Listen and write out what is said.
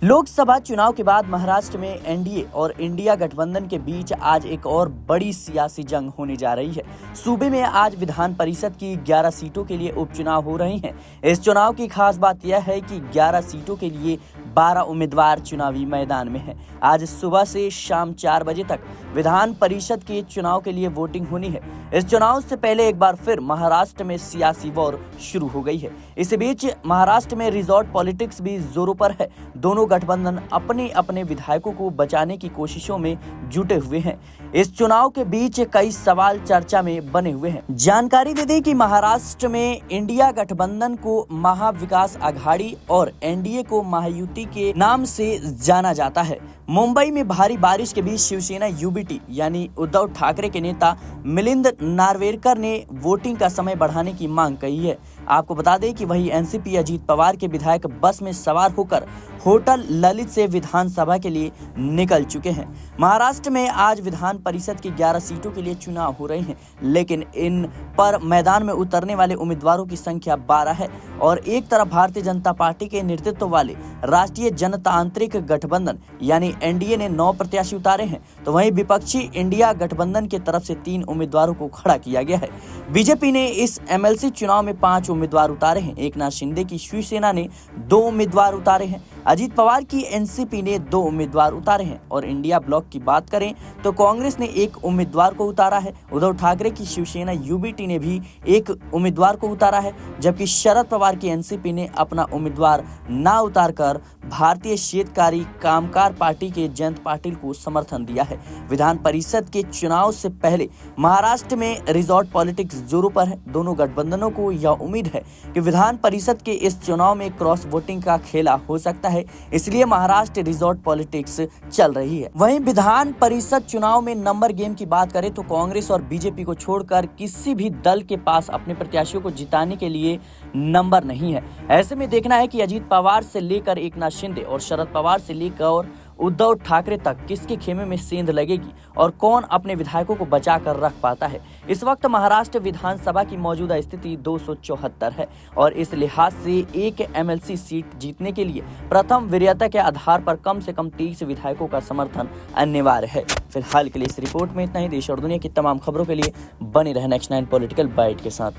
लोकसभा चुनाव के बाद महाराष्ट्र में एनडीए और इंडिया गठबंधन के बीच आज एक और बड़ी सियासी जंग होने जा रही है। सूबे में आज विधान परिषद की 11 सीटों के लिए उपचुनाव हो रहे हैं। इस चुनाव की खास बात यह है कि 11 सीटों के लिए 12 उम्मीदवार चुनावी मैदान में हैं। आज सुबह से शाम 4 बजे तक विधान परिषद के चुनाव के लिए वोटिंग होनी है। इस चुनाव से पहले एक बार फिर महाराष्ट्र में सियासी वॉर शुरू हो गई है। इसी बीच महाराष्ट्र में रिजॉर्ट पॉलिटिक्स भी जोरों पर है। दोनों गठबंधन अपने अपने विधायकों को बचाने की कोशिशों में जुटे हुए हैं। इस चुनाव के बीच कई सवाल चर्चा में बने हुए हैं। जानकारी दे दें कि महाराष्ट्र में इंडिया गठबंधन को महाविकास आघाड़ी और एनडीए को महायुति के नाम से जाना जाता है। मुंबई में भारी बारिश के बीच शिवसेना यूबीटी यानी उद्धव ठाकरे के नेता मिलिंद नार्वेकर ने वोटिंग का समय बढ़ाने की मांग की है। आपको बता दें कि वही एनसीपी अजीत पवार के विधायक बस में सवार होकर होटल ललित से विधानसभा के लिए निकल चुके हैं। महाराष्ट्र में आज विधान परिषद की 11 सीटों के लिए चुनाव हो रहे हैं, लेकिन इन पर मैदान में उतरने वाले उम्मीदवारों की संख्या 12 है और एक तरफ भारतीय जनता पार्टी के नेतृत्व वाले राष्ट्रीय जनतांत्रिक गठबंधन यानी एनडीए ने 9 प्रत्याशी उतारे हैं, तो वहीं विपक्षी इंडिया गठबंधन की तरफ से 3 उम्मीदवारों को खड़ा किया गया है। बीजेपी ने इस एमएलसी चुनाव में 5 उम्मीदवार उतारे हैं। एकनाथ शिंदे की शिवसेना ने 2 उम्मीदवार उतारे हैं। अजीत पवार की एनसीपी ने 2 उम्मीदवार उतारे हैं और इंडिया ब्लॉक की बात करें तो कांग्रेस ने 1 उम्मीदवार को उतारा है। उद्धव ठाकरे की शिवसेना यूबीटी ने भी 1 उम्मीदवार को उतारा है, जबकि शरद पवार की एनसीपी ने अपना उम्मीदवार ना उतारकर भारतीय शेतकारी कामगार पार्टी के जयंत पाटिल को समर्थन दिया है। विधान परिषद के चुनाव से पहले महाराष्ट्र में रिजॉर्ट पॉलिटिक्स जोरों पर है। दोनों गठबंधनों को यह उम्मीद है कि विधान परिषद के इस चुनाव में क्रॉस वोटिंग का खेला हो सकता है, इसलिए महाराष्ट्र रिजॉर्ट पॉलिटिक्स चल रही है। वहीं विधान परिषद चुनाव में नंबर गेम की बात करें तो कांग्रेस और बीजेपी को छोड़कर किसी भी दल के पास अपने प्रत्याशियों को जिताने के लिए नंबर नहीं है। ऐसे में देखना है कि अजीत पवार से लेकर एकनाथ शिंदे और शरद पवार से लेकर उद्धव ठाकरे तक किसके खेमे में सेंध लगेगी और कौन अपने विधायकों को बचा कर रख पाता है। इस वक्त महाराष्ट्र विधानसभा की मौजूदा स्थिति 274 है और इस लिहाज से एक एमएलसी सीट जीतने के लिए प्रथम वरीयता के आधार पर कम से कम 30 विधायकों का समर्थन अनिवार्य है। फिलहाल के लिए इस रिपोर्ट में इतना ही। देश और दुनिया की तमाम खबरों के लिए बने रहे नेक्स्ट 9 पॉलिटिकल बाइट के साथ।